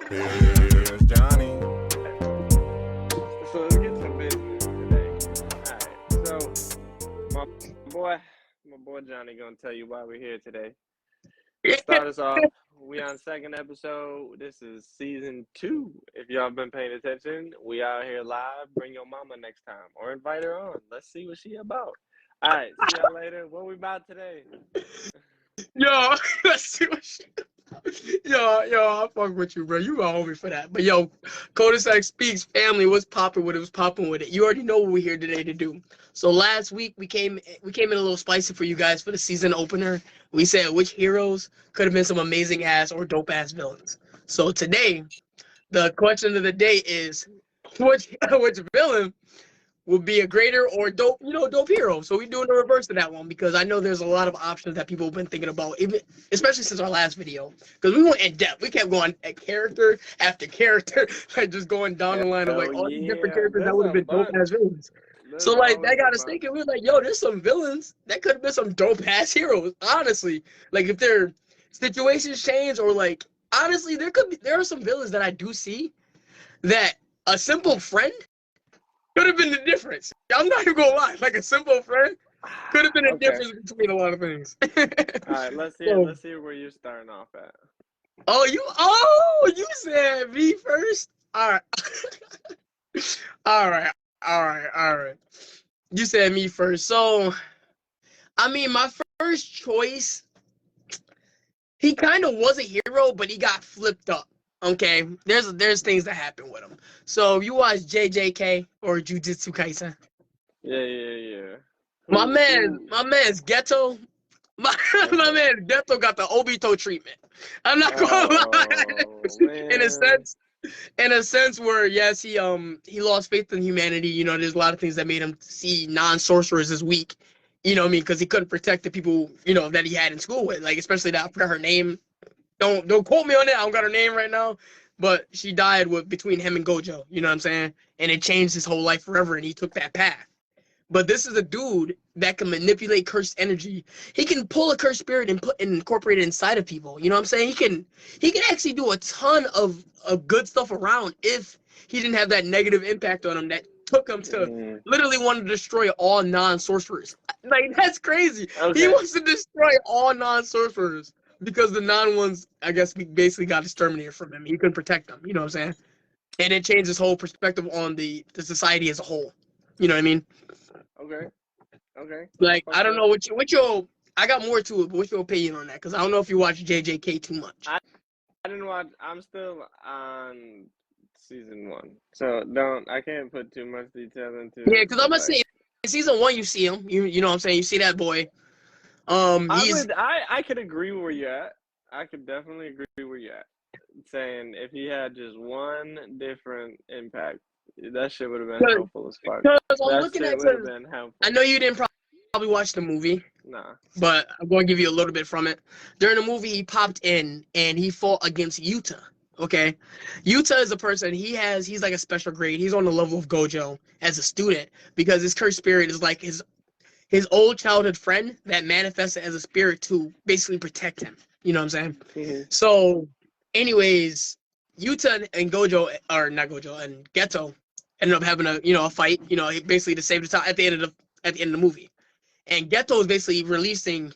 Here's Johnny. So let's get to business today. All right. So boy, my boy Johnny gonna tell you why we're here today. To start us off, we on second episode. This is season 2. If y'all been paying attention, we out here live. Bring your mama next time or invite her on. Let's see what she about. All right. See y'all later. What we about today? Yo, let's see what she. Yo, I fuck with you, bro. You my homie for that. But yo, Cul-de-sac Speaks family, what's popping with it? What's popping with it? You already know what we're here today to do. So last week we came in a little spicy for you guys for the season opener. We said which heroes could have been some amazing ass or dope ass villains. So today, the question of the day is which villain would be a greater or dope hero. So we're doing the reverse of that one because I know there's a lot of options that people have been thinking about, even especially since our last video. Because we went in depth. We kept going at character after character, like just going down the line of like all these different characters that would have been dope ass villains. So like that got us thinking. We were like, yo, there's some villains that could have been some dope ass heroes. Honestly, like if their situations change or like honestly, there are some villains that I do see that a simple friend could have been the difference. I'm not even gonna lie. Like a simple friend could have been a difference between a lot of things. All right, let's hear where you're starting off at. You said me first? All right. All right. You said me first. So, I mean, my first choice, he kind of was a hero, but he got flipped up. Okay, there's things that happen with him. So you watch JJK or Jujutsu Kaisen? Yeah. My man's Ghetto. My man Ghetto got the Obito treatment. I'm not gonna lie. In a sense where yes, he lost faith in humanity. You know, there's a lot of things that made him see non-sorcerers as weak. You know what I mean? Because he couldn't protect the people, you know, that he had in school with. Like especially that I forgot her name. Don't quote me on that. I don't got her name right now, but she died between him and Gojo. You know what I'm saying? And it changed his whole life forever, and he took that path. But this is a dude that can manipulate cursed energy. He can pull a cursed spirit and incorporate it inside of people. You know what I'm saying? He can actually do a ton of good stuff around if he didn't have that negative impact on him that took him to literally want to destroy all non-sorcerers. Like that's crazy. Okay. He wants to destroy all non-sorcerers. Because the non-ones, I guess, we basically got exterminated from him. He couldn't protect them. You know what I'm saying? And it changed his whole perspective on the society as a whole. You know what I mean? Okay. Like, I don't know I got more to it, but what's your opinion on that? Because I don't know if you watch JJK too much. I didn't watch. I'm still on season 1. So I can't put too much detail into it. Yeah, because I'm going to say, in season 1, you see him. You know what I'm saying? You see that boy. I could agree where you're at. I could definitely agree where you're at. Saying if he had just one different impact, that shit would have been helpful as fuck. I know you didn't probably watch the movie. Nah. But I'm going to give you a little bit from it. During the movie, he popped in and he fought against Yuta. Okay, Yuta is a person. He's like a special grade. He's on the level of Gojo as a student because his cursed spirit is like his old childhood friend that manifested as a spirit to basically protect him. You know what I'm saying? Mm-hmm. So, anyways, Yuta and Gojo, or not Gojo, and Geto ended up having a fight. You know, basically to save the time at the end of the movie. And Geto is basically releasing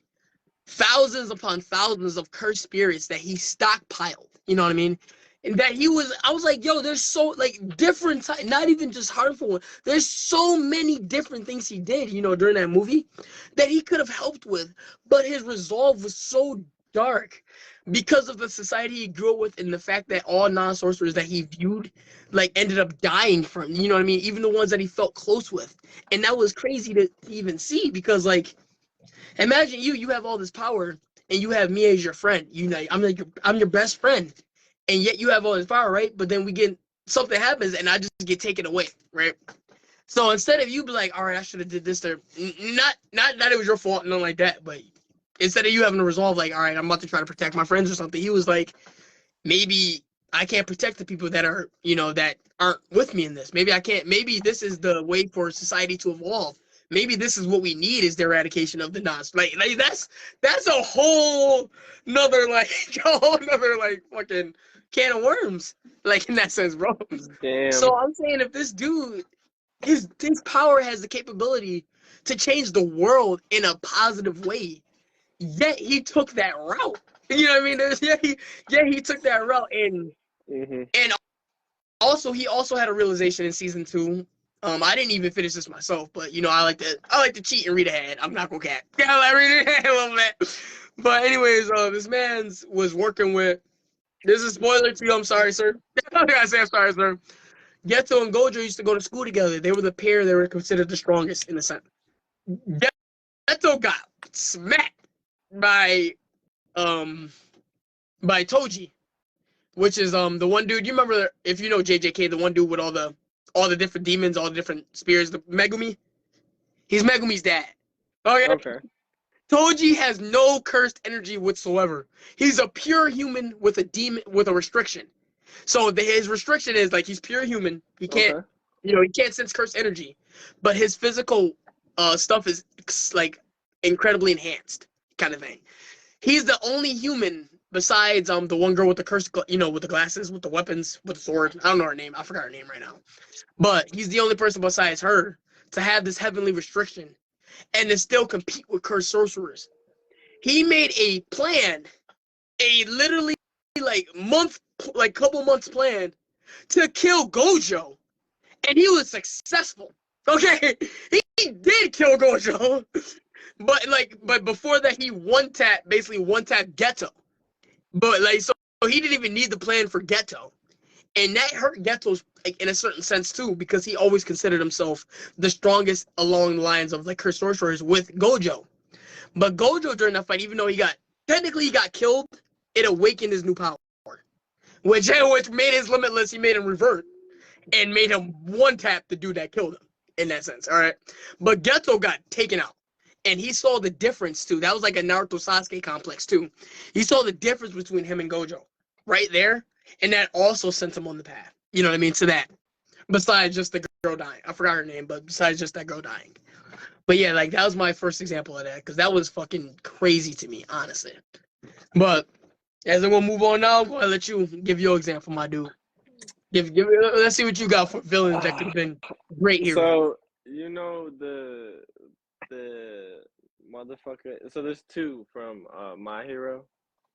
thousands upon thousands of cursed spirits that he stockpiled. You know what I mean? And that I was like, yo, there's so, like, different, not even just harmful. There's so many different things he did, you know, during that movie that he could have helped with. But his resolve was so dark because of the society he grew up with and the fact that all non-sorcerers that he viewed, like, ended up dying from, you know what I mean? Even the ones that he felt close with. And that was crazy to even see because, like, imagine you have all this power and you have me as your friend. You know, I'm your best friend. And yet you have all this power, right? But then something happens and I just get taken away, right? So instead of you be like, all right, I should have did this, not that it was your fault, nothing like that, but instead of you having to resolve, like, all right, I'm about to try to protect my friends or something, he was like, maybe I can't protect the people that are, you know, that aren't with me in this. Maybe I can't. Maybe this is the way for society to evolve. maybe this is what we need is the eradication of the Nas. Like that's a whole nother like a whole nother like fucking can of worms. Like in that sense, bro. Damn. So I'm saying if this dude, his power has the capability to change the world in a positive way, yet he took that route. You know what I mean? He took that route, and also he also had a realization in season 2. I didn't even finish this myself, but you know I like to cheat and read ahead. I'm not gonna cap. Yeah, I read ahead a little bit. But anyways, this man's was working with. This is a spoiler to you. I'm sorry, sir. I gotta say I'm sorry, sir. Geto and Gojo used to go to school together. They were the pair that were considered the strongest in a sense. Geto got smacked by Toji, which is the one dude. You remember if you know JJK, the one dude with all the different demons, all the different spirits, the Megumi. He's Megumi's dad. Okay. Toji has no cursed energy whatsoever. He's a pure human with a demon with a restriction. So his restriction is like he's pure human. He can't, he can't sense cursed energy, but his physical stuff is like incredibly enhanced, kind of thing. He's the only human besides the one girl with the cursed, with the glasses, with the weapons, with the sword. I don't know her name. I forgot her name right now. But he's the only person besides her to have this heavenly restriction and to still compete with cursed sorcerers. He made a plan, a literally couple months plan to kill Gojo, and he was successful. Okay, he did kill Gojo, but before that he basically one tap Geto, but so he didn't even need the plan for Geto, and that hurt Geto's in a certain sense too, because he always considered himself the strongest along the lines of cursed sorcerers with Gojo. But Gojo during that fight, even though he got killed, it awakened his new power, which made his limitless. He made him revert and made him one tap the dude that killed him in that sense. All right, but Geto got taken out, and he saw the difference too. That was like a Naruto Sasuke complex too. He saw the difference between him and Gojo right there, and that also sent him on the path. You know what I mean? To that, besides just the girl dying, I forgot her name, but besides just that girl dying. But yeah, that was my first example of that, because that was fucking crazy to me, honestly. But as I'm gonna move on now, I'm gonna let you give your example, my dude. Let's see what you got for villains that could have been great heroes. So the motherfucker. So there's two from My Hero.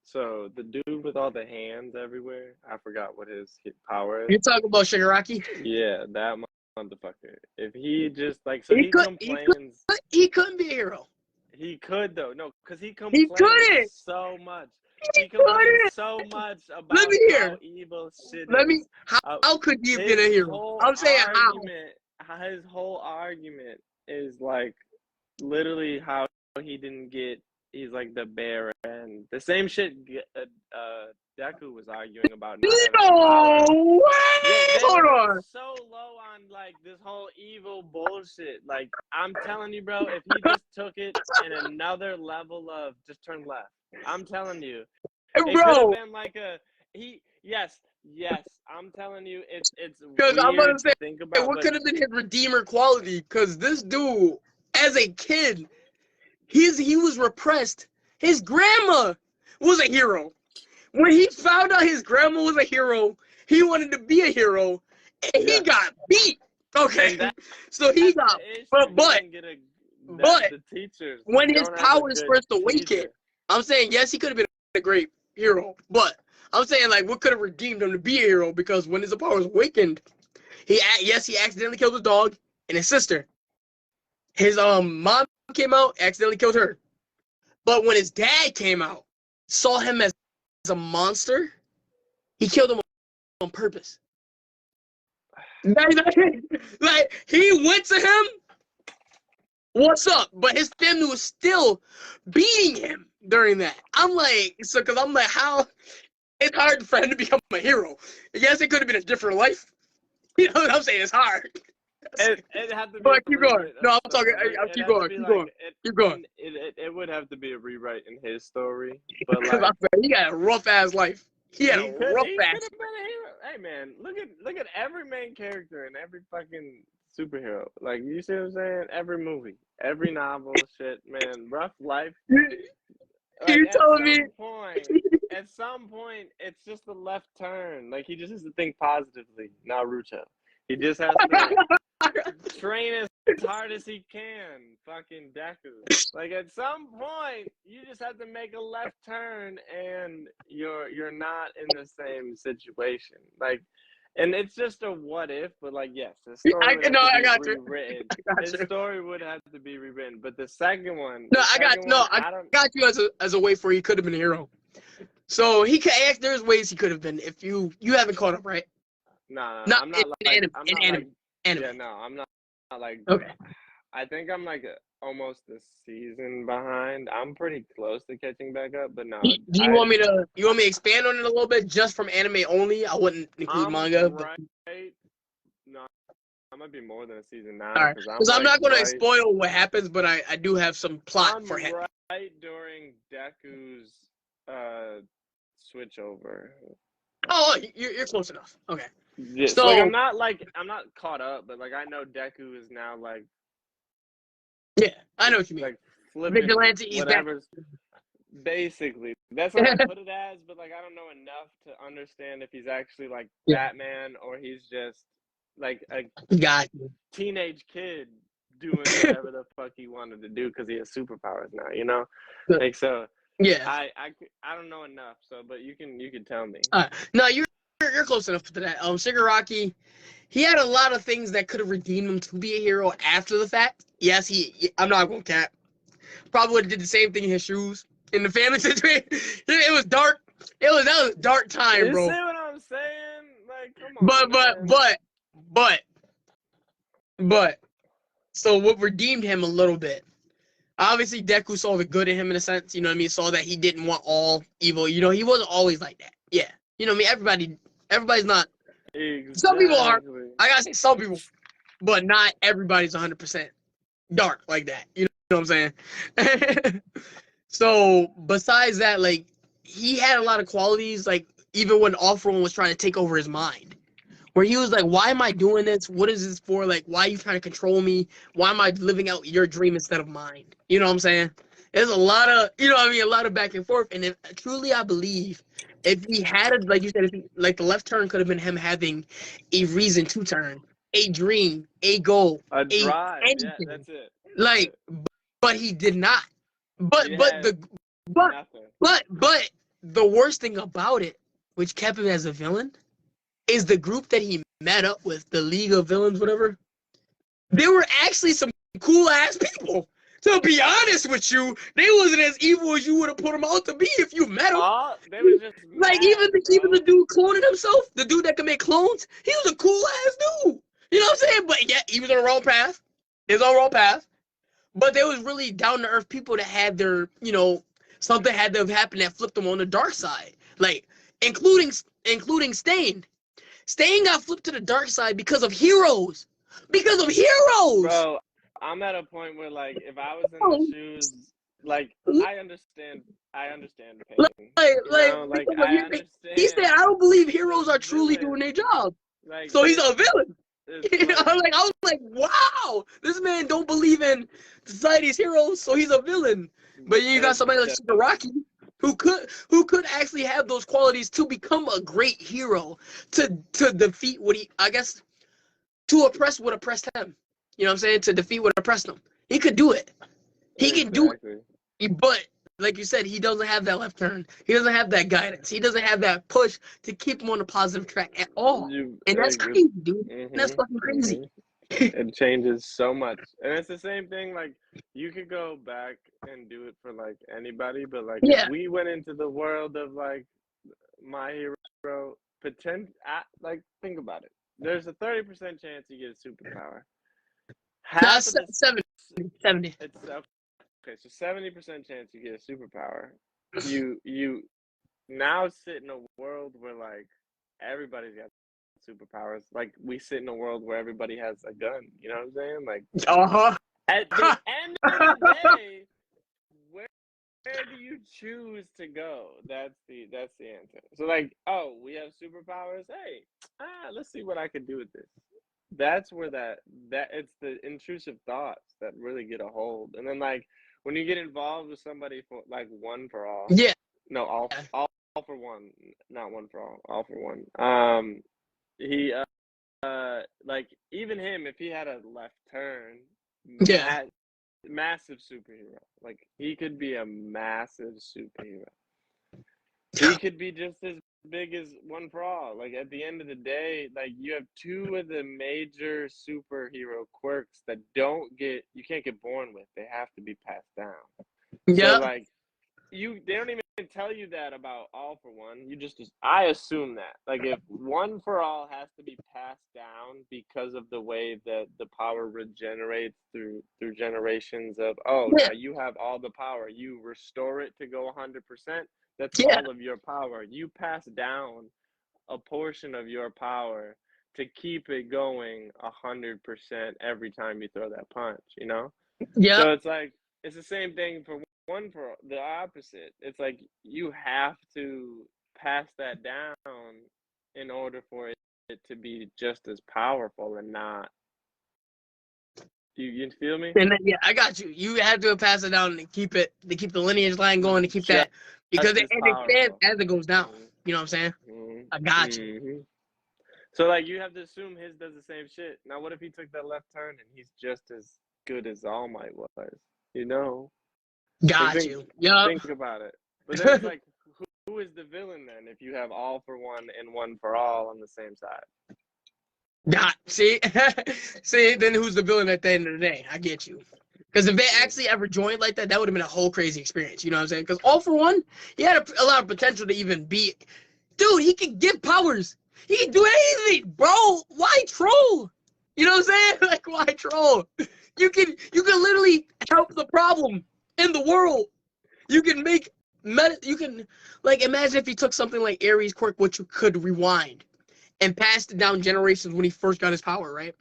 So the dude with all the hands everywhere, I forgot what his power is. You're talking about Shigaraki? Yeah, that motherfucker. If he just complains, he couldn't be a hero. He could though, no, because he complains so much. He complains so much about how evil shit is. How could he have been a hero? I'm saying how. His whole argument is literally how he didn't get. He's like the bear, and the same shit Deku was arguing about. No way! Hold on. So low on this whole evil bullshit. I'm telling you, bro, if he just took it in another level of just turn left, I'm telling you, it could have been Yes, I'm telling you, it's weird I'm gonna say, to think about. What could have been his redeemer quality? Because this dude, as a kid, he was repressed. His grandma was a hero. When he found out his grandma was a hero, he wanted to be a hero, and he got beat. Okay, so he got, but the teachers, when his powers first awakened, I'm saying yes, he could have been a great hero, but I'm saying what could have redeemed him to be a hero, because when his powers awakened, he accidentally killed his dog and his sister. His mom came out, accidentally killed her. But when his dad came out, saw him as a monster, he killed him on purpose. He went to him, what's up? But his family was still beating him during that. Because I'm how it's hard for him to become a hero. Yes, it could have been a different life. You know what I'm saying? It's hard. It had to be. But keep going. No, I'm talking. Keep going. Keep going. It would have to be a rewrite in his story. But he got a rough ass life. He had a rough ass. Hey man, look at every main character in every fucking superhero. Like, you see what I'm saying? Every movie, every novel, shit, man. Rough life. Like You're telling me? at some point, it's just a left turn. Like, he just has to think positively. Naruto. He just has to train as hard as he can. Fucking Deku. Like, at some point, you just have to make a left turn, and you're not in the same situation. Like, and it's just a what if, but like, yes, the story would have I to got be you. rewritten. I got His you. story would have to be rewritten. But the second one, No, the I got second one, I don't. you as a way for he could have been a hero. So he could act. There's ways he could have been if you haven't caught up, right? No, Not I'm not in like anime. I'm In not anime. like Anime. yeah, no, I'm not like Okay. I think I'm like almost a season behind. I'm pretty close to catching back up, but no, Do you want me to expand on it a little bit just from anime only? I wouldn't include I'm manga. But... right. No, I might be more than a season now All right, because because I'm not going to right. spoil what happens, but I do have some plot I'm for him. right during Deku's switch over. Oh, you're close enough. Okay. Yeah, So like I'm not caught up, but like I know Deku is now like yeah, I know what you mean. like flipping Vigilante, he's back. whatever's basically that's what I put it as, but like I don't know enough to understand if he's actually like Batman or he's just like a teenage kid doing whatever the fuck he wanted to do because he has superpowers now, you know? Like so yeah. I don't know enough, so but you can tell me. No, you're close enough to that. Shigaraki, he had a lot of things that could have redeemed him to be a hero after the fact. Yes, I'm not gonna cap. Probably would have did the same thing in his shoes. In the family situation, it was dark. That was a dark time, bro. You see what I'm saying? Like, come on. But. So what redeemed him a little bit? Obviously, Deku saw the good in him in a sense. You know what I mean? Saw that he didn't want all evil. You know, he wasn't always like that. Yeah. You know what I mean? Everybody's not. Exactly. Some people are. I gotta say some people, but not everybody's 100% dark like that. You know what I'm saying? So besides that, like he had a lot of qualities. Like even when All-For-One was trying to take over his mind, where he was like, "Why am I doing this? What is this for? Like, why are you trying to control me? Why am I living out your dream instead of mine?" You know what I'm saying? There's a lot of, you know what I mean, a lot of back and forth. And truly, I believe if he had it, like you said, like the left turn could have been him having a reason to turn, a dream, a goal, a drive. anything. Yeah, that's it. Like, but he did not. But the worst thing about it, which kept him as a villain, is the group that he met up with, the League of Villains, whatever. They were actually some cool ass people. To be honest with you, they wasn't as evil as you would have put them out to be if you met them. They was just like mad, even the dude cloning himself, the dude that can make clones, he was a cool ass dude. You know what I'm saying? But yeah, he was on the wrong path. He was on the wrong path. But there was really down to earth people that had their, you know, something had to have happened that flipped them on the dark side. Like including Stain. Stain got flipped to the dark side because of heroes. Because of heroes. Bro, I'm at a point where like if I was in the shoes, like I understand pain. I understand. He said, I don't believe heroes are truly doing their job. Like, so he's a villain. I was like, wow, this man don't believe in society's heroes, so he's a villain. But you got somebody like Shigaraki who could actually have those qualities to become a great hero, to defeat what to oppress what oppressed him. You know what I'm saying? To defeat what oppressed him. He could do it. He can do it. But like you said, he doesn't have that left turn. He doesn't have that guidance. He doesn't have that push to keep him on a positive track at all. And that's crazy, dude. Mm-hmm. That's fucking crazy. It changes so much. And it's the same thing, like, you could go back and do it for, like, anybody, but, like, if we went into the world of, like, My Hero, like, think about it. There's a 30% chance you get a superpower. Half of 70. It's okay, so 70% chance you get a superpower. You now sit in a world where like everybody's got superpowers. Like we sit in a world where everybody has a gun. You know what I'm saying? Like at the end of the day, where do you choose to go? That's the answer. So like, oh, we have superpowers. Hey, let's see what I can do with this. that's where that it's the intrusive thoughts that really get a hold. And then like when you get involved with somebody for like one for all, Yeah. no, all for one, not one for all for one. He like even him, if he had a left turn, Yeah. massive superhero. Like he could be a massive superhero. He could be just as big as one for all. Like at the end of the day, like you have two of the major superhero quirks that you can't get born with. They have to be passed down. Yeah. So like they don't even tell you that about all for one. I assume that. Like if one for all has to be passed down because of the way that the power regenerates through generations of now you have all the power. You restore it to go 100%. That's all of your power. You pass down a portion of your power to keep it going 100% every time you throw that punch, you know? Yeah. So it's like, it's the same thing for the opposite. It's like you have to pass that down in order for it to be just as powerful and not. You feel me? And then, I got you. You had to pass it down to keep the lineage line going, to keep that, because it expands as it goes down. You know what I'm saying? I got you. So like you have to assume his does the same shit. Now what if he took that left turn and he's just as good as All Might was? You know? Got you. Yeah. Think about it. But then it's like, who is the villain then if you have all for one and one for all on the same side? See, then who's the villain at the end of the day? I get you. Because if they actually ever joined like that, that would have been a whole crazy experience. You know what I'm saying? Because all for one, he had a lot of potential to even be. Dude, he could give powers. He can do anything, bro. Why troll? You know what I'm saying? Like, why troll? You can literally help the problem in the world. You can imagine if you took something like Ares' quirk, which you could rewind, and passed it down generations when he first got his power, right?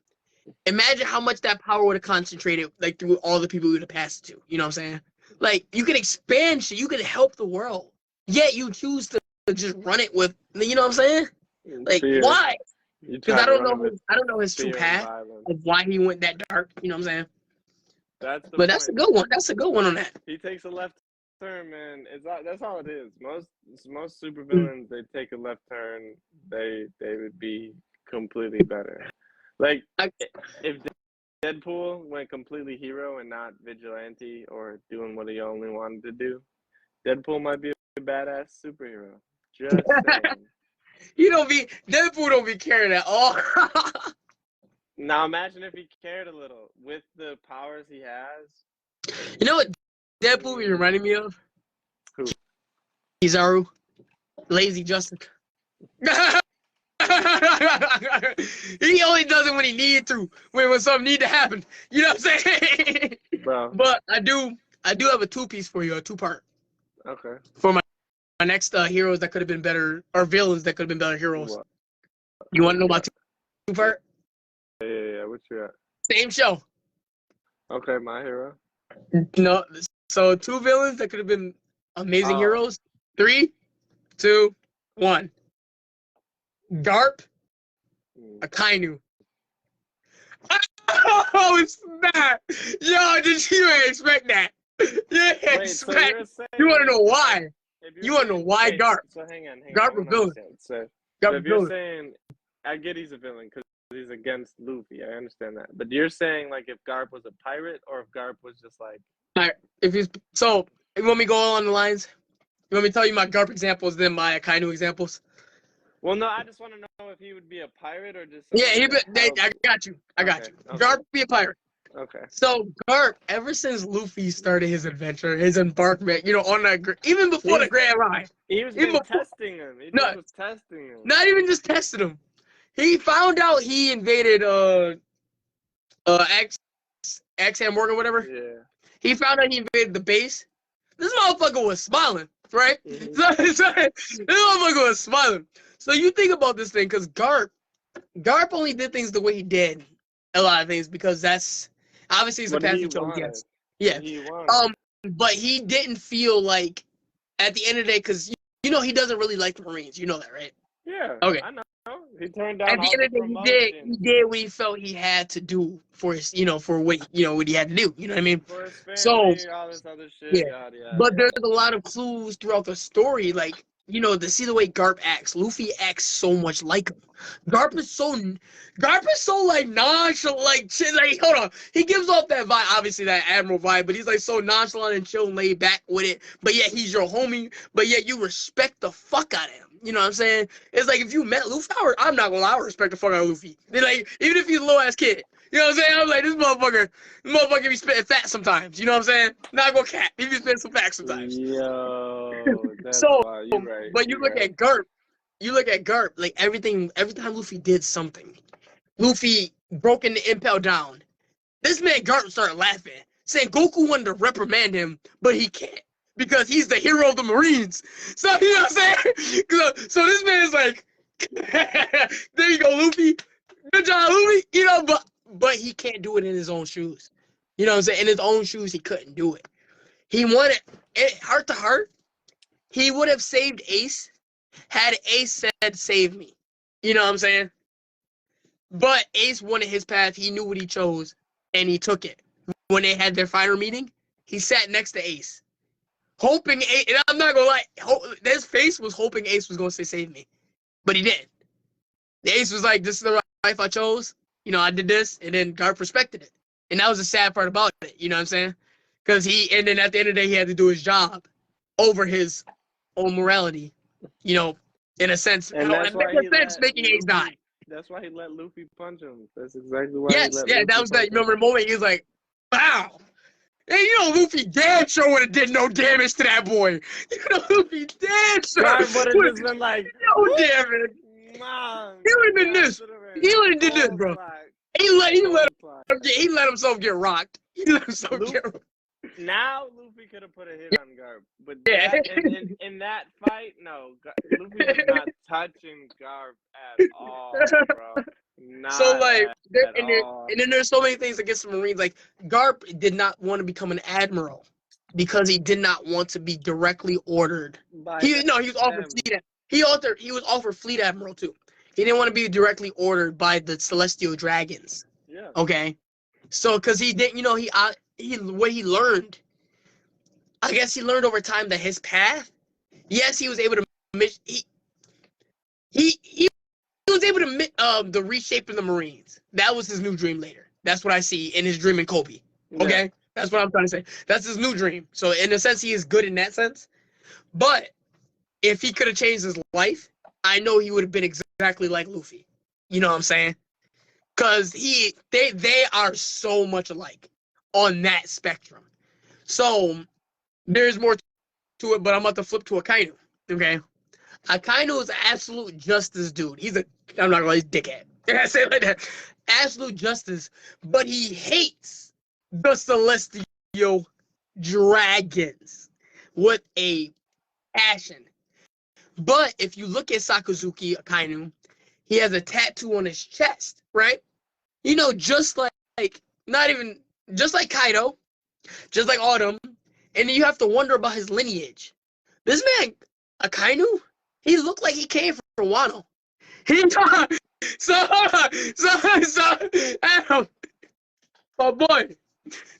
Imagine how much that power would have concentrated, like, through all the people you would have passed it to. You know what I'm saying? Like, you can expand shit. You can help the world. Yet you choose to just run it with, you know what I'm saying? Like, why? Because I don't know his true path of why he went that dark. You know what I'm saying? That's a good one. That's a good one on that. He takes a left turn, man. That's all it is. Most supervillains, they take a left turn, they would be completely better. Like if Deadpool went completely hero and not vigilante or doing what he only wanted to do, Deadpool might be a badass superhero. Just saying. Deadpool don't be caring at all. Now imagine if he cared a little with the powers he has. You know what Deadpool be reminding me of? Who? Kizaru. Lazy Justin. He only does it when he needs to, when something need to happen. You know what I'm saying? Bro. But I do have a two-piece for you, a two-part. Okay. For my next heroes that could have been better, or villains that could have been better heroes. What? You want to know about two-part? Yeah. What you got? Same show. Okay, My Hero. No, so two villains that could have been amazing heroes. 3, 2, 1. Garp, Akainu. Oh, snap! Yo, did you expect that? Yeah, expect. You want to know why? You want to know why Garp? So hang on. Garp a villain. So if you're saying, I get he's a villain because he's against Luffy. I understand that. But you're saying like if Garp was a pirate or if Garp was just like. Alright, you want me to go on the lines? You want me to tell you my Garp examples, then my Akainu examples? Well, no, I just want to know if he would be a pirate or just. Yeah, I got you. Okay. Garp would be a pirate. Okay. So Garp, ever since Luffy started his adventure, his embarkment, on that, even before the Grand Line, he was testing him. He was testing him. Not even just testing him. He found out he invaded Axam Morgan, whatever. Yeah. He found out he invaded the base. This motherfucker was smiling, right? Mm-hmm. This motherfucker was smiling. So you think about this thing, because Garp only did things the way he did a lot of things because that's obviously it's a path he chose. Yes. Yeah. But he didn't feel like at the end of the day, because he doesn't really like the Marines. You know that, right? Yeah. Okay. I know. He turned down At the all end the of the day, promotions he did what he felt he had to do for his, for what he had to do. You know what I mean? for his So family, all this other shit. yeah, Yada yada. but there's yada. a lot of clues throughout the story, like to see the way Garp acts. Luffy acts so much like him. Garp is so like nonchalant, like shit. Like hold on, he gives off that vibe, obviously that Admiral vibe, but he's like so nonchalant and chill and laid back with it. But yet he's your homie. But yet you respect the fuck out of him. You know what I'm saying? It's like if you met Luffy, I'm not gonna lie, I would respect the fuck out of Luffy. Like even if he's a little ass kid. You know what I'm saying? I'm like, this motherfucker be spitting fat sometimes. You know what I'm saying? Not gonna cap. He be spitting some facts sometimes. Yo, that's So, why you right. but you look at Garp, like every time Luffy did something, Luffy broken the impel down. This man Garp started laughing, saying Goku wanted to reprimand him, but he can't because he's the hero of the Marines. So you know what I'm saying? So this man's like, there you go, Luffy. Good job, Luffy. But he can't do it in his own shoes. You know what I'm saying? In his own shoes, he couldn't do it. He wanted it heart to heart. He would have saved Ace had Ace said, "Save me." You know what I'm saying? But Ace wanted his path. He knew what he chose, and he took it. When they had their final meeting, he sat next to Ace, hoping Ace. And I'm not gonna lie, his face was hoping Ace was gonna say, "Save me," but he didn't. The Ace was like, "This is the life I chose. I did this," and then Garp respected it. And that was the sad part about it. You know what I'm saying? Because and then at the end of the day, he had to do his job over his own morality. In a sense, And that's why he let making Ace die. That's why he let Luffy punch him. That's exactly why. Yes, yeah, that was that. Remember the moment he was like, "Wow." Hey, Luffy damn sure would have did no damage to that boy. Luffy damn sure would have just been like, no damage. Mom, He would have did this. He would have did this, bro. He let himself get rocked. He let himself get rocked. Now Luffy could have put a hit on Garp, but Yeah. in that fight, no, Luffy is not touching Garp at all, bro. Not so like, and then there's so many things against the Marines. Like Garp did not want to become an admiral because he did not want to be directly ordered. He was offered fleet. He was offered fleet admiral too. He didn't want to be directly ordered by the Celestial Dragons. Yeah. Okay. So because he didn't, what he learned, I guess he learned over time that his path. Yes, he was able to. He was able to the reshaping the Marines. That was his new dream later. That's what I see in his dream in Kobe. Okay, yeah. That's what I'm trying to say. That's his new dream. So in a sense, he is good in that sense. But if he could have changed his life, I know he would have been exactly like Luffy. You know what I'm saying? Because they are so much alike on that spectrum. So there's more to it, but I'm about to flip to Akainu. Okay, Akainu is an absolute justice dude. I'm not gonna he's a dickhead. I say it like that. Absolute justice, but he hates the Celestial Dragons with a passion. But if you look at Sakazuki Akainu, he has a tattoo on his chest, right? Just like Kaido, just like Autumn, and you have to wonder about his lineage. This man, Akainu, he looked like he came from Wano. So, Adam, my boy,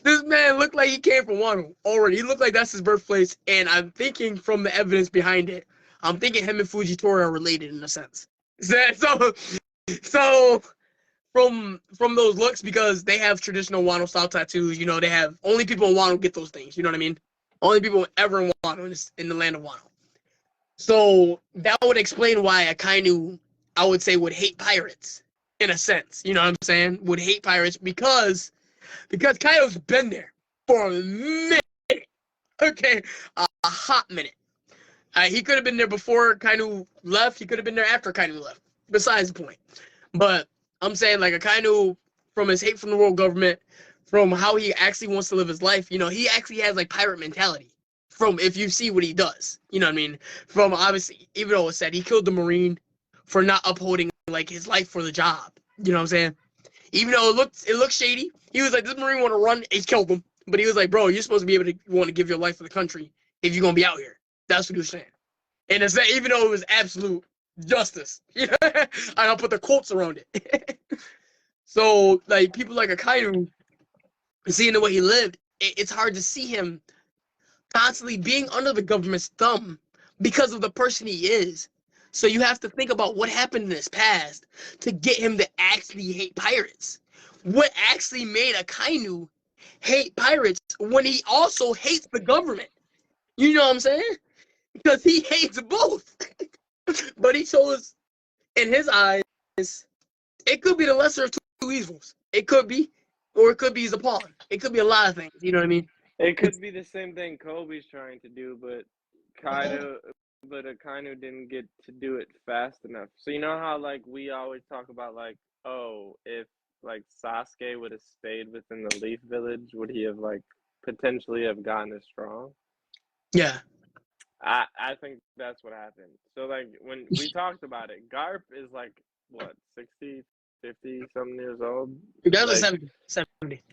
this man looked like he came from Wano already. He looked like that's his birthplace, and I'm thinking from the evidence behind it, I'm thinking him and Fujitora are related in a sense. So from those looks, because they have traditional Wano style tattoos, they have only people in Wano get those things. You know what I mean? Only people ever in Wano in the land of Wano. So that would explain why Akainu, I would say, would hate pirates in a sense. You know what I'm saying? Would hate pirates because Kaido's been there for a minute. Okay, a hot minute. He could have been there before Akainu left. He could have been there after Akainu left. Besides the point. But I'm saying, like, Akainu, from his hate from the world government, from how he actually wants to live his life, he actually has, like, pirate mentality. From, if you see what he does. You know what I mean? From, obviously, even though it said he killed the Marine for not upholding, like, his life for the job. You know what I'm saying? Even though it looked shady, he was like, this Marine want to run, he killed him. But he was like, bro, you're supposed to be able to want to give your life for the country if you're going to be out here. That's what he was saying. And it's that, even though it was absolute justice. I'll put the quotes around it. So, like, people like Akainu, seeing the way he lived, it's hard to see him constantly being under the government's thumb because of the person he is. So you have to think about what happened in his past to get him to actually hate pirates. What actually made Akainu hate pirates when he also hates the government? You know what I'm saying? Because he hates both. But he chose, in his eyes, it could be the lesser of two evils. It could be, or it could be he's a pawn. It could be a lot of things. You know what I mean? It could be the same thing Kobe's trying to do, but Akainu didn't get to do it fast enough. So you know how like we always talk about like, oh, if like Sasuke would have stayed within the Leaf Village, would he have like potentially have gotten as strong? Yeah. I think that's what happened. So like when we talked about it, Garp is like what, 60, 50 something years old? That was Like, 70.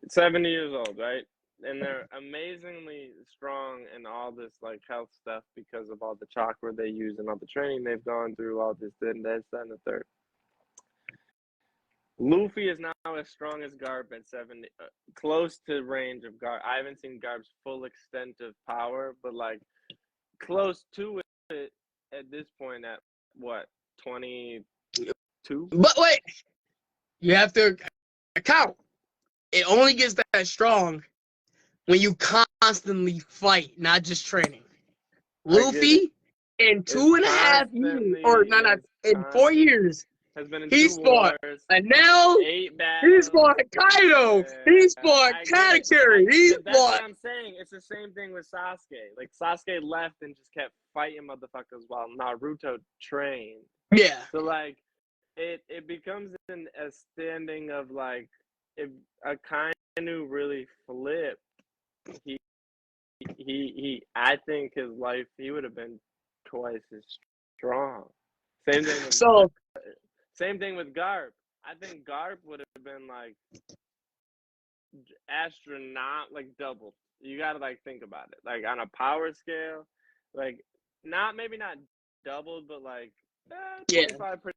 70 years old, right? And they're amazingly strong in all this like health stuff because of all the chakra they use and all the training they've gone through, all this, that, and the third. Luffy is now as strong as Garp at 70, close to range of Garp. I haven't seen Garp's full extent of power, but like close to it at this point at what, 22? But wait, you have to account. It only gets that strong when you constantly fight, not just training. Luffy, in 2.5 years, or not, in 4 years, has been in he's 2 fought wars, Enel, 8 battles. he's fought Kaido, he's fought Katakuri, he's That's fought. what I'm saying. It's the same thing with Sasuke. Like Sasuke left and just kept fighting motherfuckers while Naruto trained. Yeah. So like, it becomes a standing of like, if Akainu really flipped, he I think his life, he would have been twice as strong. Same thing with Garp. I think Garp would have been like astronaut, like double. You gotta like think about it, like on a power scale, like maybe not doubled, but like 25%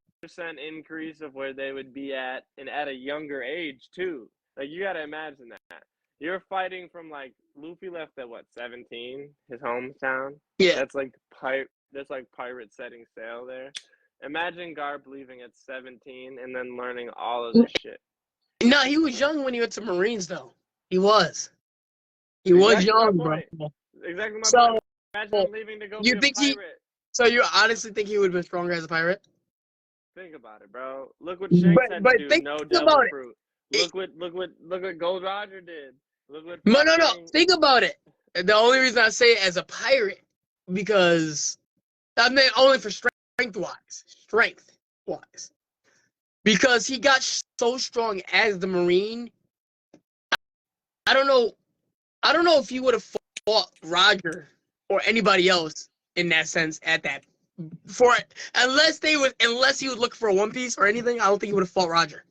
increase of where they would be at, and at a younger age too. Like you gotta imagine that you're fighting from like Luffy left at what, 17, his hometown. Yeah. That's like pirate setting sail there. Imagine Garp leaving at 17 and then learning all of this shit. No, he was young when he went to Marines, though. He was. He was young, bro. Exactly my point. Imagine him leaving to go be a pirate. So you honestly think he would have been stronger as a pirate? Think about it, bro. Look what Shanks had to do. No devil fruit. Look what Gold Roger did. Look what. No. Think about it. The only reason I say it as a pirate, because I mean only for strength wise, because he got so strong as the Marine. I don't know if he would have fought Roger or anybody else in that sense at that unless he would look for a One Piece or anything. I don't think he would have fought Roger.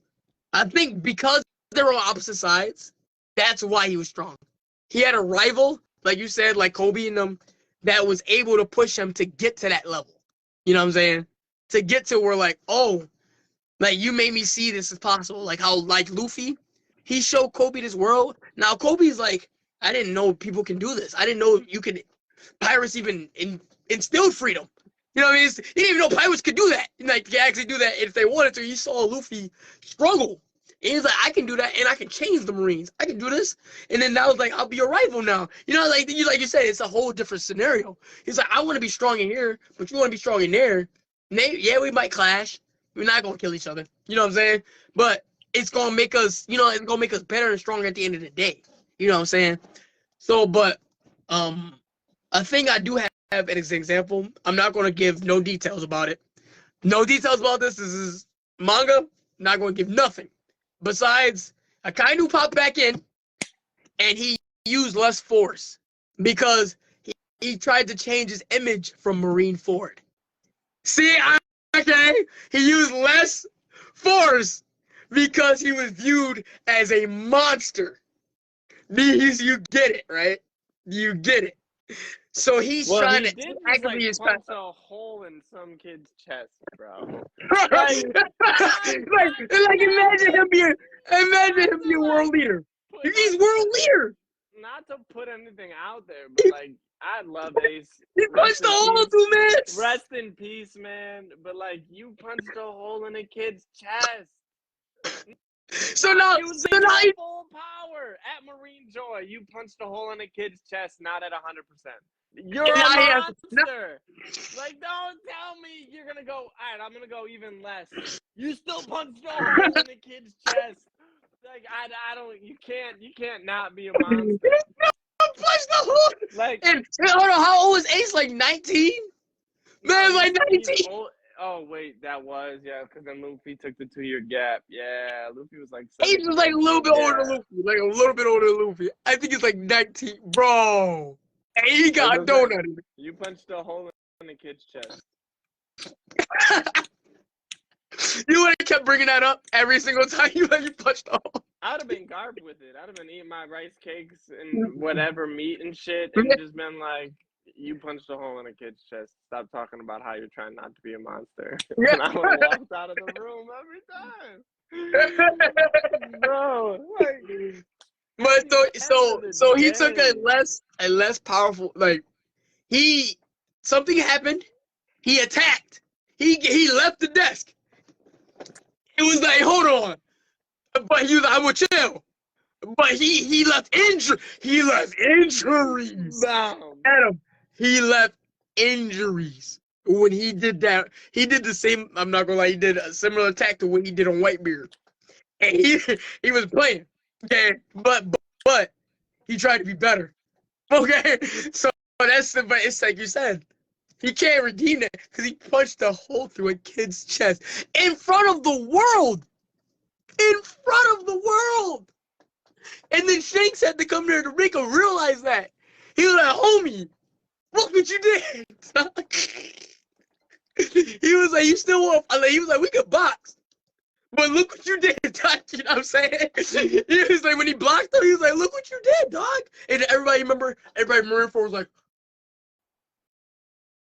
I think because they were on opposite sides, that's why he was strong. He had a rival, like you said, like Kobe and them, that was able to push him to get to that level. You know what I'm saying? To get to where like, oh, like you made me see this is possible. Like how like Luffy, he showed Kobe this world. Now Kobe's like, I didn't know people can do this. I didn't know you could. Pirates even instilled freedom. You know what I mean? He didn't even know pirates could do that. Like, they actually do that if they wanted to. He saw Luffy struggle. And he's like, I can do that, and I can change the Marines. I can do this. And then now it's like, I'll be a rival now. You know, like you said, it's a whole different scenario. He's like, I want to be strong in here, but you want to be strong in there. Yeah, we might clash. We're not going to kill each other. You know what I'm saying? But it's going to make us, it's going to make us better and stronger at the end of the day. You know what I'm saying? So, but a thing I do have as an example, I'm not going to give no details about it. No details about this. This is manga. Not going to give nothing. Besides, Akainu popped back in, and he used less force because he tried to change his image from Marine Ford. See, okay? He used less force because he was viewed as a monster. You get it, right? You get it. So he's Well, trying he to did just actively like is punch a hole in some kid's chest, bro. like, imagine him being world leader. He's world leader. Not to put anything out there, but like I love Ace. He punched the hole too, man. Rest in peace, man. But like you punched a hole in a kid's chest. So now he, Full power at Marine Joy. You punched a hole in a kid's chest, not at 100%. You're a monster. Like, don't tell me you're gonna go. All right, I'm gonna go even less. You still punched a hole in a kid's chest. Like, I don't. You can't not be a monster. punched the hole. Like, and hold on, how old is Ace? Like 19? Man, no, like 19. Oh wait, that was because then Luffy took the 2-year gap. Yeah, Luffy was like. Ace was like a little bit older than Luffy, like a little bit older than Luffy. I think it's like 19, bro. And he got a donut. You punched a hole in a kid's chest. You would have kept bringing that up every single time you punched a hole. I'd have been garbed with it. I'd have been eating my rice cakes and whatever meat and shit, and just been like, "You punched a hole in a kid's chest. Stop talking about how you're trying not to be a monster." Yeah. And I would have walked out of the room every time, bro. Like, but so he took a less powerful, like something happened. He attacked. He left the desk. It was like, hold on. But he was like, I will chill. But he left injury. He left injuries. Adam, he left injuries. When he did that, he did the same. I'm not gonna lie, he did a similar attack to what he did on Whitebeard. And he was playing. Okay, but he tried to be better. Okay, so but it's like you said. He can't redeem it because he punched a hole through a kid's chest in front of the world. In front of the world. And then Shanks had to come there to make him realize that. He was like, homie, look what you did. He was like, you still want, he was like, we could box. But look what you did, dog. You know what I'm saying? He was like, when he blocked him, he was like, look what you did, dog. And everybody Marine Corps was like,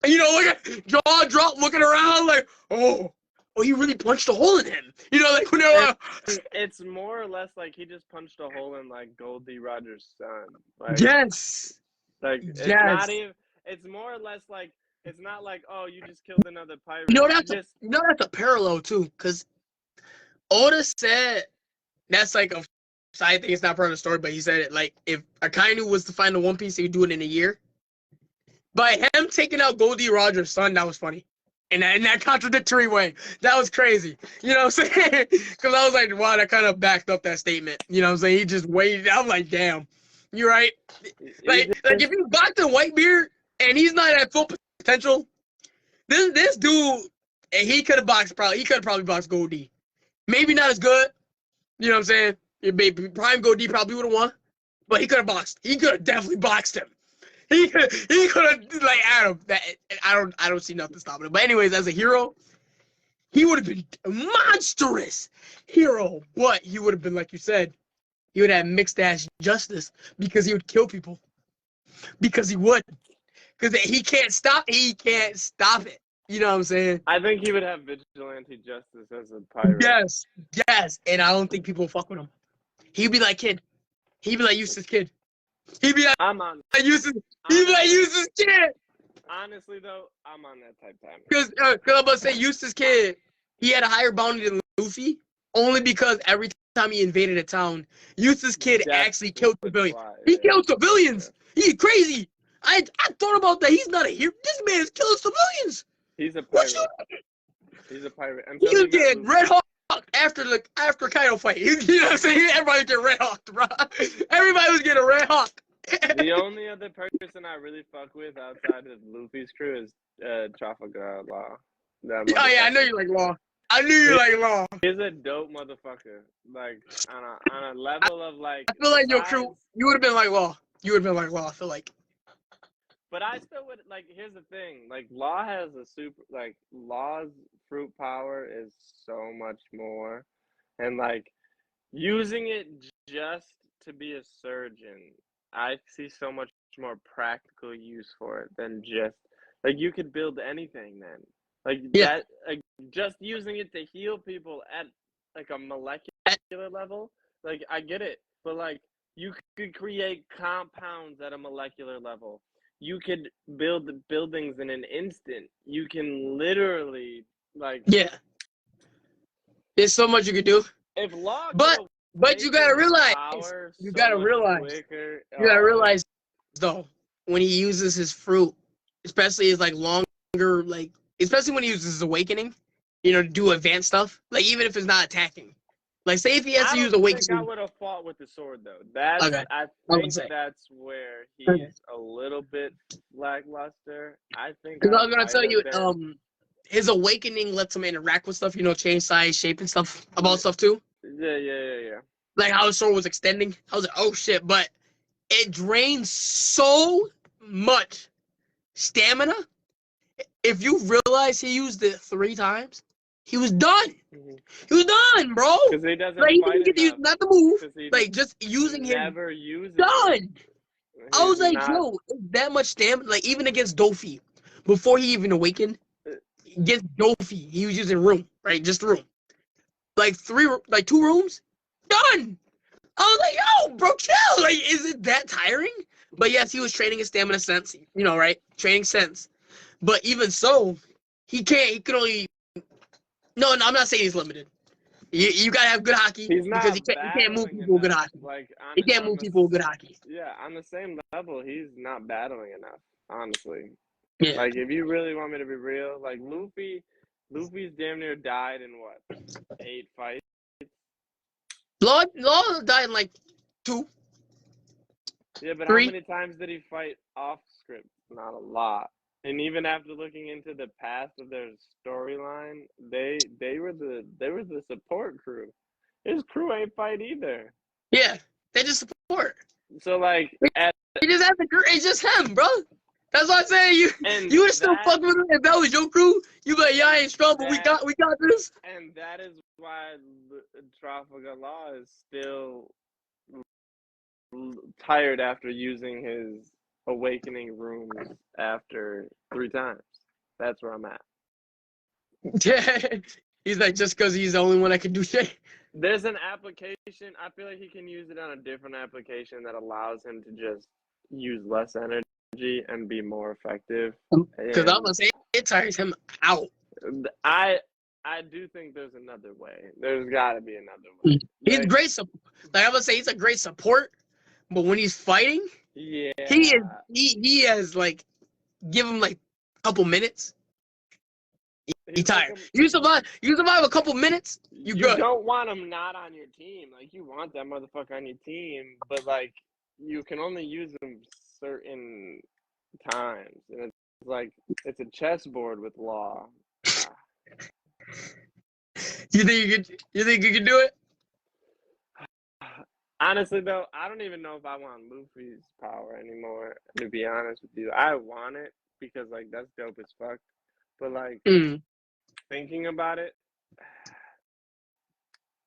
you know, like jaw drop, looking around, like, oh, he really punched a hole in him. You know, like when it's more or less like he just punched a hole in like Goldie Roger's son. Like, yes. Like it's not even. It's more or less like it's not like, oh, you just killed another pirate. You know that's a parallel too, because Oda said that's like a. I think it's not part of the story, but he said it like if Akainu was to find the One Piece, he would do it in a year. By him taking out Goldie Roger's son, that was funny. In that contradictory way. That was crazy. You know what I'm saying? Because I was like, wow, that kind of backed up that statement. You know what I'm saying? He just waited. I'm like, damn. You're right. Like if you boxed a Whitebeard and he's not at full potential, this dude, and he could have probably boxed Goldie. Maybe not as good. You know what I'm saying? Prime Goldie probably would have won. But he could have boxed. He could have definitely boxed him. He could have like Adam. That I don't see nothing stopping him. But anyways, as a hero, he would have been a monstrous hero. But he would have been, like you said, he would have mixed ass justice because he would kill people. Because he would. Because he can't stop it. You know what I'm saying? I think he would have vigilante justice as a pirate. Yes. And I don't think people fuck with him. He'd be like Kid. He'd be like Eustace Kid. He'd be like, I'm on. Eustace Kid. Honestly, though, I'm on that type time. Because I'm about to say Eustace Kid, he had a higher bounty than Luffy, only because every time he invaded a town, Eustace Kid actually killed civilians. He killed civilians. He's crazy. I thought about that. He's not a hero. This man is killing civilians. He's a pirate. He's a pirate. He was getting Red Hawk after Kaido fight. You know what I'm saying? Everybody was getting Red Hawk, bro. Everybody was getting Red Hawk. The only other person I really fuck with outside of Luffy's crew is Trafalgar Law. Oh yeah, I know you like Law. I knew you like Law. He's a dope motherfucker. Like on a level of like. I feel like your crew, you would have been like Law. You would have been like Law. I feel like. But I still would like. Here's the thing. Like Law has a Law's fruit power is so much more, and like using it just to be a surgeon. I see so much more practical use for it than just like you could build anything then. Like Yeah. that like just using it to heal people at like a molecular level, like I get it. But like you could create compounds at a molecular level. You could build buildings in an instant. You can literally like Yeah. There's so much you could do. if law But you gotta realize, you gotta realize though, when he uses his fruit, especially his like longer, like especially when he uses his awakening, to do advanced stuff. Like even if it's not attacking. Like say if he has to use awakening. I would have fought with the sword though. That's okay. I think that's where he's a little bit lackluster. I think because I was gonna tell you, his awakening lets him interact with stuff, change size, shape, and stuff about stuff too. Yeah. Like how his sword was extending. I was like, oh shit, but it drains so much stamina. If you realize he used it 3 times, he was done. Mm-hmm. He was done, bro. Because he doesn't like he fight didn't get to use, not the move. Like just using him. Never uses done. I was like, yo, that much stamina. Like even against Dofi, before he even awakened, against Dofi, he was using room, right? Just room. Like 2 rooms, done. I was like, yo, bro, chill. Like, is it that tiring? But yes, he was training his stamina sense, right? Training sense. But even so, he could only. No, I'm not saying he's limited. You gotta have good hockey because he can't move people with good hockey. He can't move people with good hockey. Yeah, on the same level, he's not battling enough, honestly. Yeah. Like, if you really want me to be real, like, Luffy's damn near died in, what, 8 fights? Law died in, 2. Yeah, but 3. How many times did he fight off script? Not a lot. And even after looking into the past of their storyline, they were the support crew. His crew ain't fight either. Yeah, they just support. So, like, he just has it's just him, bro. That's why I say you would still fuck with him if that was your crew. You be like, yeah, I ain't strong, but we got this. And that is why Trafalgar Law is still tired after using his awakening rooms after 3 times. That's where I'm at. Yeah, he's like, just because he's the only one that can do shit. There's an application. I feel like he can use it on a different application that allows him to just use less energy and be more effective. Because I'm gonna say it tires him out. I do think there's another way. There's got to be another way. He's great. Like I would say, he's a great support, but when he's fighting, yeah, he has give him a couple minutes. He's tired. You survive a couple minutes. You good. Don't want him not on your team. Like you want that motherfucker on your team, but you can only use him certain times, and it's a chessboard with Law. You think you can do it? Honestly, though, I don't even know if I want Luffy's power anymore. To be honest with you, I want it because that's dope as fuck. But thinking about it,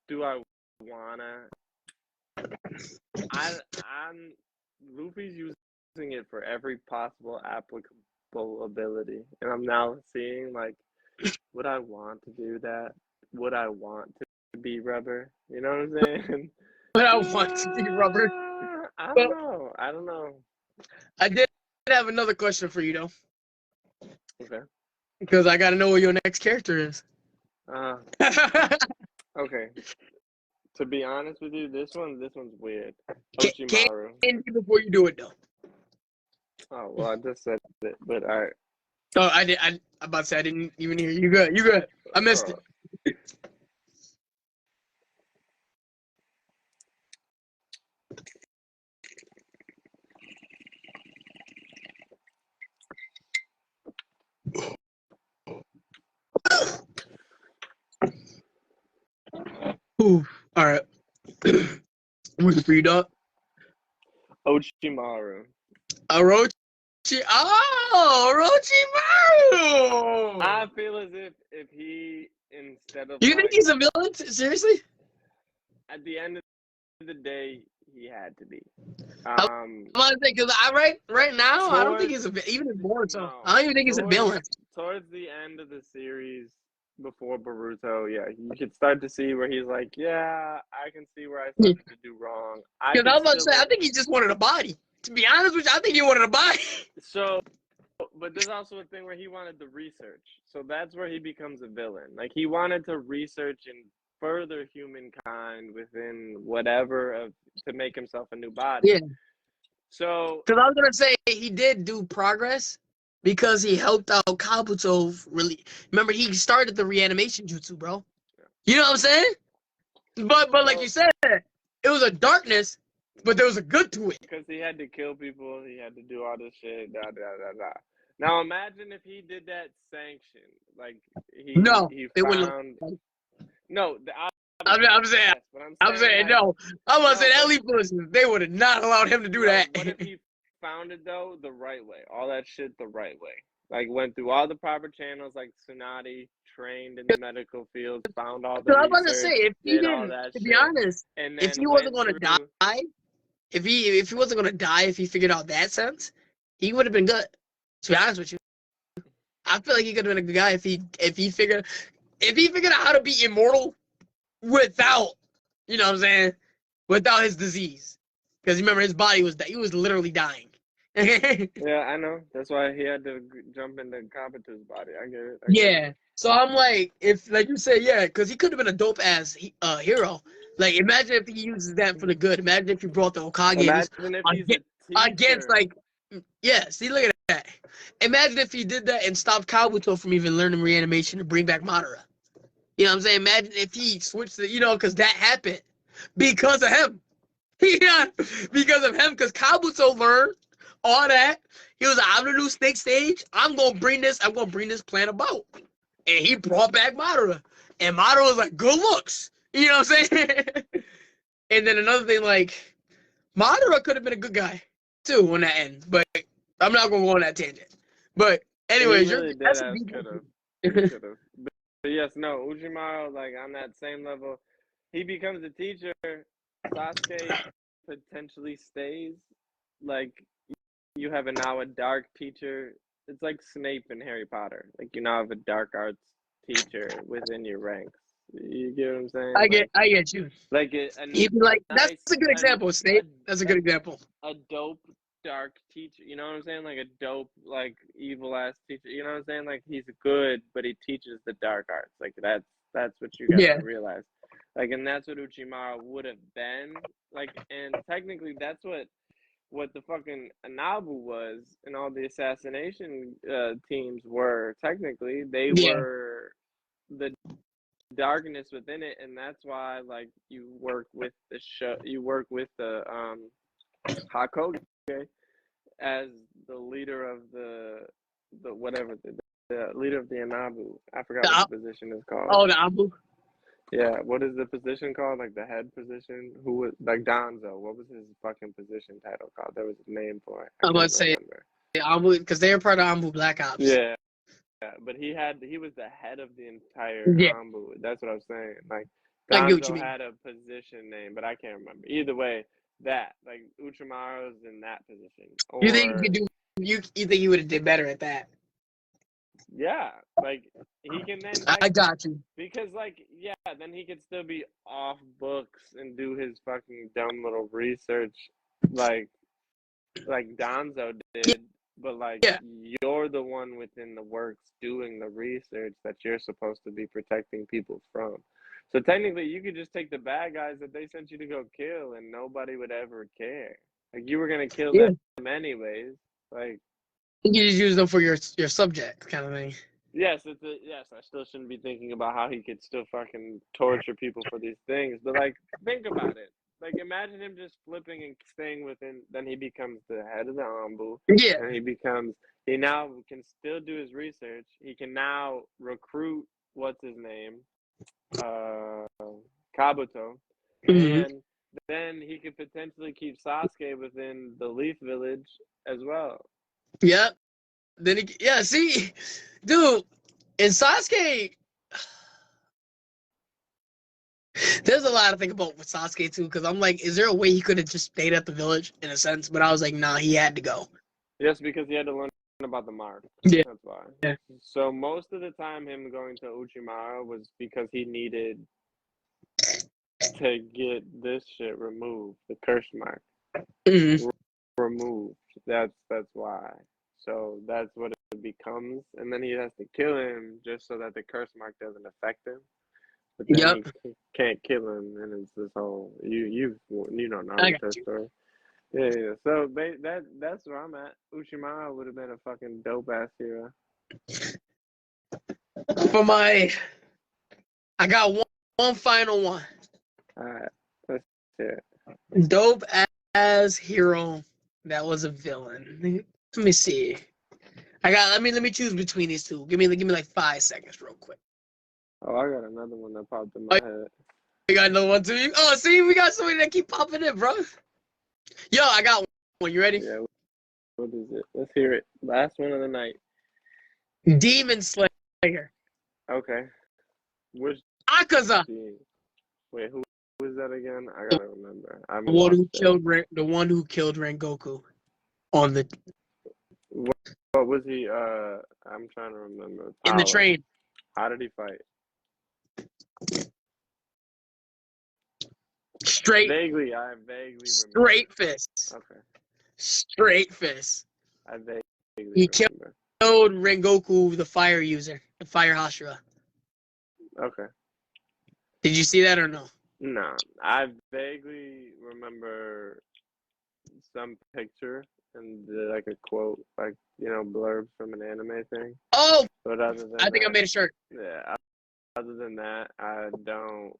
do I wanna? I'm Luffy's using it for every possible applicable ability, and I'm now seeing would I want to do that? Would I want to be Rubber? You know what I'm saying? Would I want to be Rubber? I don't know. I did have another question for you though. Okay. Because I gotta know what your next character is. Okay. To be honest with you, this one's weird. Orochimaru. Before you do it though. Oh well, I just said it, but I. Oh, I did. I'm about to say I didn't even hear you. Good. You good? I missed it. Ooh, all right. What's for you, dog? Orochimaru. Orochimaru. I feel as if he instead of. You think he's a villain? Seriously? At the end of the day, he had to be. I'm gonna say because right now I don't think he's even in Boruto. No. I don't even think he's a villain. Towards the end of the series, before Boruto, yeah, you could start to see where he's like, yeah, I can see where I started to do wrong. Because I was about to say, I think he just wanted a body. To be honest with you, I think he wanted a body. So, but there's also a thing where he wanted the research. So that's where he becomes a villain. Like, he wanted to research and further humankind within whatever to make himself a new body. Yeah. So, because I was gonna say he did do progress because he helped out Kabuto. Really, remember he started the reanimation jutsu, bro. You know what I'm saying? But like you said, it was a darkness, but there was a good to it. Because he had to kill people, he had to do all this shit. Da da da da. Now imagine if he did that sanctioned, like he found. No, I'm saying no. I'm gonna say that Leaf Village, they would have not allowed him to do that. What if he found it though the right way? All that shit the right way. Like went through all the proper channels, like Tsunade, trained in the medical field, found all the research. I was about to say, if he didn't, to be honest, if he wasn't gonna die, if he wasn't gonna die, if he figured out that sense, he would have been good. To be honest with you, I feel like he could have been a good guy if he figured out how to be immortal without, you know what I'm saying, without his disease. Because remember, his body he was literally dying. Yeah, I know. That's why he had to jump into Kabuto's body. I get it. Yeah. So I'm like, if like you say, yeah, because he could have been a dope ass hero. Like, imagine if he uses that for the good. Imagine if he brought the Hokage against like, yeah. See, look at that. Imagine if he did that and stopped Kabuto from even learning reanimation to bring back Madara. You know what I'm saying? Imagine if he switched the, because that happened because of him. Yeah, because of him. Because Kabuto learned all that. He was like, I'm the new snake stage. I'm gonna bring this plan about. And he brought back Madara. And Madara was like, good looks. You know what I'm saying? And then another thing, like, Madara could have been a good guy too when that ends. But I'm not gonna go on that tangent. But anyways, that's a could have. But yes, no, Orochimaru, like on that same level, he becomes a teacher. Sasuke potentially stays. Like, you have now a dark teacher. It's like Snape in Harry Potter. Like, you now have a dark arts teacher within your ranks. You get what I'm saying? I get you. Like, that's a good example, Snape. That's a good example. A dope dark teacher. You know what I'm saying? Like a dope, like evil ass teacher. You know what I'm saying? Like, he's good, but he teaches the dark arts. Like, that's what you gotta realize. Like, and that's what Orochimaru would have been. Like, and technically, that's what the fucking Anabu was, and all the assassination teams were. Technically, they were the darkness within it, and that's why, like, you work with the Hokage as the leader of the leader of the Anabu. I forgot what the position is called. Oh, the Abu. Yeah, what is the position called? Like the head position? Who was like Danzo? What was his fucking position title called? There was a name for it. I'm gonna say Abu because they were part of Ambu Black Ops. Yeah, but he was the head of the entire Ambu. That's what I'm saying. Like, Danzo had a position name, but I can't remember. Either way, that like Orochimaru's in that position. You think he could do? You think he would have did better at that? Yeah, like he can then. I got you. Because then he could still be off books and do his fucking dumb little research, like Danzo did. But you're the one within the works doing the research that you're supposed to be protecting people from. So technically, you could just take the bad guys that they sent you to go kill, and nobody would ever care. Like, you were gonna kill them anyways. Like, you just use them for your subject kind of thing. Yes, I still shouldn't be thinking about how he could still fucking torture people for these things. But, like, think about it. Like, imagine him just flipping and staying within. Then he becomes the head of the Anbu. Yeah. And he now can still do his research. He can now recruit, what's his name? Kabuto. Mm-hmm. And then he could potentially keep Sasuke within the Leaf Village as well. Yep. Then see, dude, and Sasuke, There's a lot to think about with Sasuke too, because I'm like, is there a way he could have just stayed at the village in a sense? But I was like, nah, he had to go. Yes, because he had to learn about the mark. Yeah. That's why. Yeah. So most of the time, him going to Uchimaru was because he needed to get this shit removed, the curse mark Mhm. removed. That's why. So that's what it becomes, and then he has to kill him just so that the curse mark doesn't affect him. But then Yep. he can't kill him, and it's this whole you know I got Naruto you. story. Yeah. So that's where I'm at. Uchimaru would have been a fucking dope ass hero. For my, I got one final one. All right, let's hear it. Dope as hero that was a villain. Let me see. Let me choose between these two. Give me like 5 seconds real quick. Oh, I got another one that popped in my head. We got another one too. Oh, see, we got somebody that keep popping in, bro. Yo, I got one. You ready? Yeah. What is it? Let's hear it. Last one of the night. Demon Slayer. Okay. Which Akaza. Wait, who is that again? I gotta remember. The one who killed Rengoku on the What was he? I'm trying to remember. in the Power. train. How did he fight? Straight I vaguely remember. straight fist. Okay. Straight fist. I vaguely He remember. killed Rengoku, the fire user, the fire Hashira. Okay. Did you see that or no? No, I vaguely remember some picture and like a quote, like blurb from an anime thing. Oh, But other than I think I that, made a shirt. yeah. Other than that, I don't.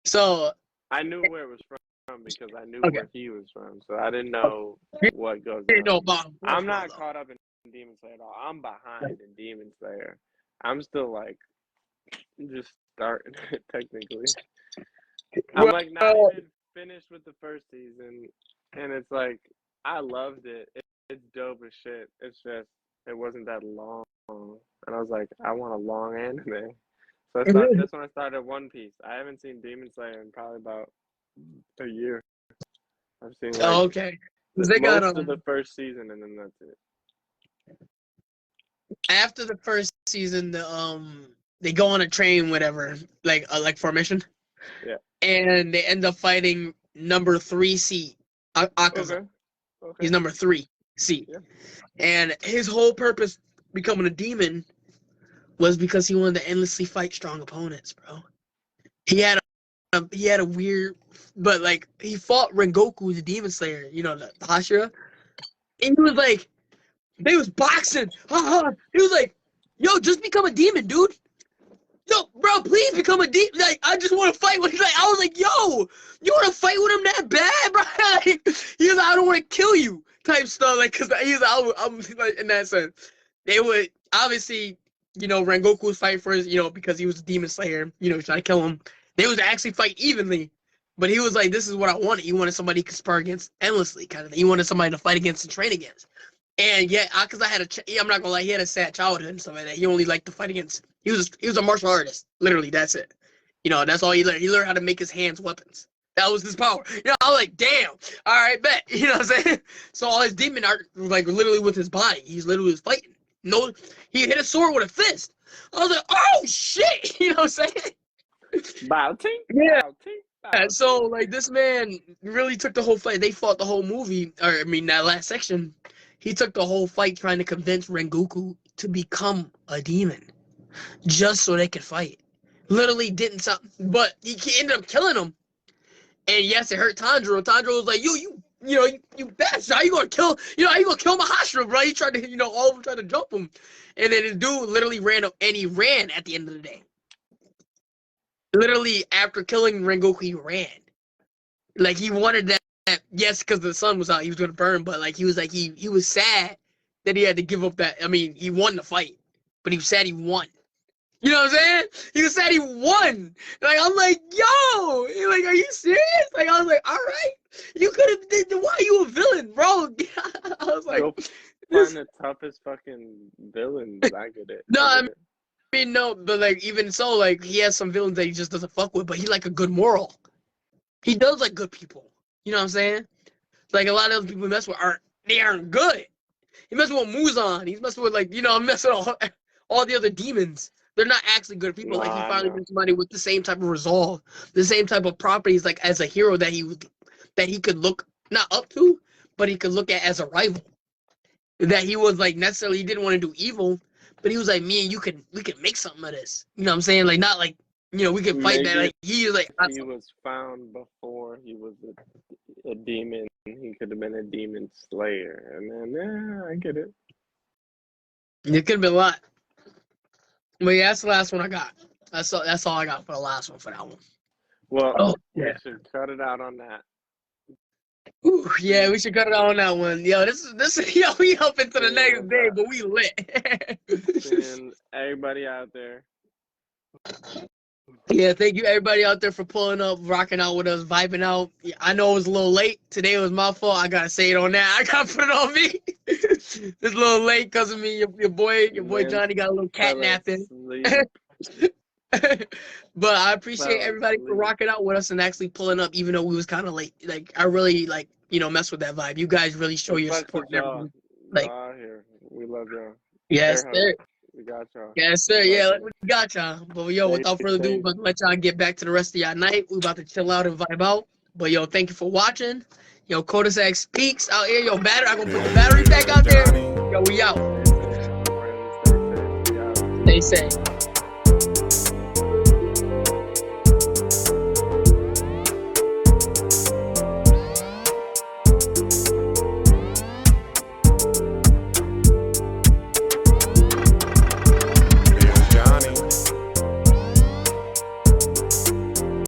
So I knew where it was from because I knew Okay. where he was from, so I didn't know what goes didn't know on. about him. I'm not caught up in Demon Slayer at all. I'm behind in Demon Slayer. I'm still like just starting it technically. I'm like not even finished with the first season, and it's like I loved it. It's dope as shit. It's just it wasn't that long, and I was like, I want a long anime. So that's when I started One Piece. I haven't seen Demon Slayer in probably about a year. I've seen like okay. They got most of the first season, and then that's it. after the first season, they go on a train, whatever, like formation. Yeah. And they end up fighting number 3 seed, Akaza. Okay. He's number 3 seed. Yeah. And his whole purpose becoming a demon was because he wanted to endlessly fight strong opponents, bro. He had a weird, but like he fought Rengoku, the Demon Slayer, the Hashira, and he was like, they was boxing. He was like, yo, just become a demon, dude. Yo, bro, please become a demon. Like, I just want to fight with him. Like, I was like, yo, you want to fight with him that bad, bro? He was like, I don't want to kill you, type stuff. Like, cause he's like, I'm like in that sense. They would obviously, Rengoku was fighting for his, because he was a demon slayer, trying to kill him. They would actually fight evenly. But he was like, this is what I wanted. He wanted somebody he could spar against endlessly, kind of thing. He wanted somebody to fight against and train against. And yeah, because I'm not gonna lie, he had a sad childhood and stuff like that. He only liked to fight against. He was a martial artist, literally. That's it. That's all he learned. He learned how to make his hands weapons. That was his power. I was like, damn. All right, bet. You know what I'm saying? So all his demon art, like literally with his body, he's literally fighting. No, he hit a sword with a fist. I was like, oh shit. You know what I'm saying? Bow ting. Yeah. Bow ting. And so like this man really took the whole fight. They fought the whole movie, that last section. He took the whole fight trying to convince Rengoku to become a demon, just so they could fight. Literally didn't stop, but he ended up killing him. And yes, it hurt Tanjiro. Tanjiro was like, you bastard! How you gonna kill? How you gonna kill Mahashira, bro? He tried to, all of them tried to jump him, and then the dude literally ran up, and he ran at the end of the day. Literally after killing Rengoku, he ran. Like he wanted that. Yes, because the sun was out, he was gonna burn. But like he was like he was sad that he had to give up that. I mean, he won the fight, but he was sad he won. You know what I'm saying? He was sad he won. Like I'm like, yo, like, are you serious? Like I was like, all right, you could have. Why are you a villain, bro? I was like, Go find the toughest fucking villains. I get it. No, mean, no, but like even so, like he has some villains that he just doesn't fuck with, but he like a good moral. He does like good people. You know what I'm saying? Like a lot of those people he mess with aren't good. He messing with Muzan. He's messing with like messing with all the other demons. They're not actually good people. Like he finally met somebody with the same type of resolve, the same type of properties, like as a hero that he could look not up to, but he could look at as a rival. That he was like necessarily he didn't want to do evil, but he was like, me and you we could make something of this. You know what I'm saying? Like not like we can fight that. Like he was like he was found before he was a demon. He could have been a demon slayer, and then I get it. It could have been a lot. But yeah, that's the last one I got. That's all I got for the last one for that one. Well, we should cut it out on that. Ooh, yeah, we should cut it out on that one. Yo, this is yo, we up into the next day, but we lit. And everybody out there. Yeah, thank you everybody out there for pulling up, rocking out with us, vibing out. Yeah, I know it was a little late. Today was my fault. I gotta say it on that. I gotta put it on me. It's a little late because of me. Your boy Johnny got a little cat napping. But I appreciate everybody for rocking out with us and actually pulling up, even though we was kind of late. Like I really mess with that vibe. You guys really show your support. Like here, we love y'all. Yes, sir. We got y'all. Yes, sir. Yeah, we got y'all. But yo, without further ado, we're about to let y'all get back to the rest of y'all night. We about to chill out and vibe out. But yo, thank you for watching. Yo, Cul-de-sac Peaks out here. Yo, I'm gonna put the battery back out there. Yo, we out. Stay safe.